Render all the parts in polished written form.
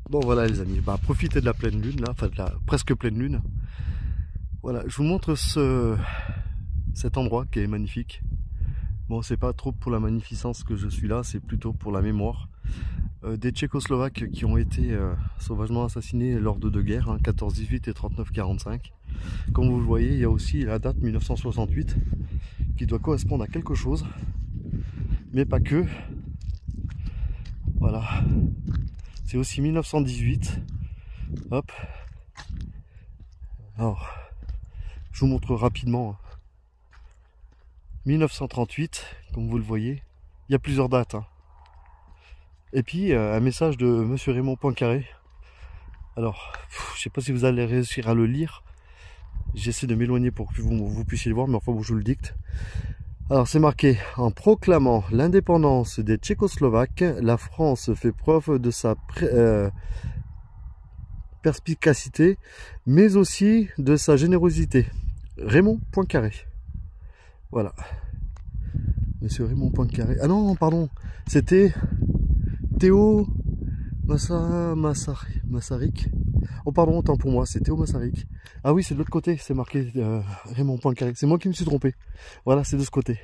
Bon voilà les amis, bah profitez de la pleine lune là, enfin de la presque pleine lune. Voilà, je vous montre cet endroit qui est magnifique. Bon, c'est pas trop pour la magnificence que je suis là, c'est plutôt pour la mémoire des Tchécoslovaques qui ont été sauvagement assassinés lors de deux guerres, hein, 14-18 et 39-45. Comme vous le voyez, il y a aussi la date 1968 qui doit correspondre à quelque chose, mais pas que. Voilà, c'est aussi 1918. Hop. Alors, je vous montre rapidement. 1938, comme vous le voyez, il y a plusieurs dates. Hein. Et puis, un message de Monsieur Raymond Poincaré. Alors, je sais pas si vous allez réussir à le lire. J'essaie de m'éloigner pour que vous puissiez le voir, mais enfin, bon, je vous le dicte. Alors, c'est marqué « En proclamant l'indépendance des Tchécoslovaques, la France fait preuve de sa perspicacité, mais aussi de sa générosité. Raymond Poincaré. » Voilà. Monsieur Raymond Poincaré. Ah non, pardon. C'était Théo Massaric. Oh pardon, autant pour moi, c'est Théo Massaric. Ah oui, c'est de l'autre côté, c'est marqué Raymond Poincaré. C'est moi qui me suis trompé. Voilà, c'est de ce côté.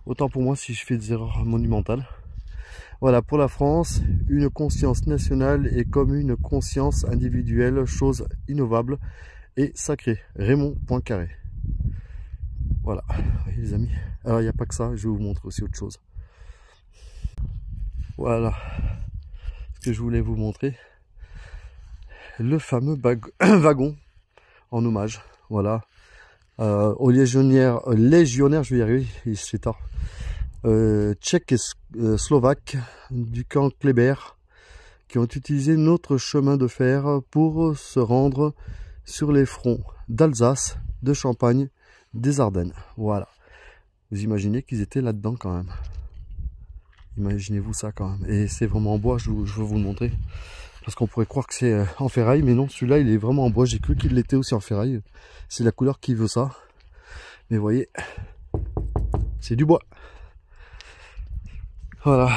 Autant pour moi si je fais des erreurs monumentales. Voilà, pour la France, une conscience nationale est comme une conscience individuelle, chose innovable et sacrée. Raymond Poincaré. Voilà, voyez les amis. Alors il n'y a pas que ça, je vais vous montrer aussi autre chose. Voilà ce que je voulais vous montrer. Le fameux wagon en hommage. Voilà. Aux légionnaires, je vais y arriver, c'est tard. Tchèques et slovaques du camp Kléber qui ont utilisé notre chemin de fer pour se rendre sur les fronts d'Alsace, de Champagne, des Ardennes. Voilà. Vous imaginez qu'ils étaient là-dedans quand même. Imaginez-vous ça quand même. Et c'est vraiment en bois, je veux vous le montrer. Parce qu'on pourrait croire que c'est en ferraille, mais non, celui-là il est vraiment en bois. J'ai cru qu'il l'était aussi en ferraille. C'est la couleur qui veut ça. Mais vous voyez, c'est du bois. Voilà.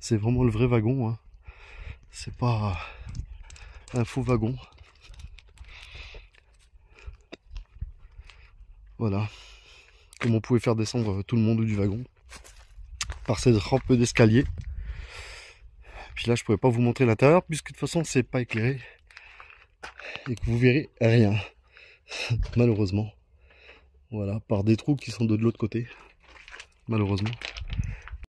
C'est vraiment le vrai wagon. Hein. C'est pas un faux wagon. Voilà. Comme on pouvait faire descendre tout le monde du wagon. Par cette rampe d'escalier. Puis là, je pourrais pas vous montrer l'intérieur puisque de toute façon, c'est pas éclairé. Et que vous verrez rien. Malheureusement. Voilà, par des trous qui sont de l'autre côté. Malheureusement.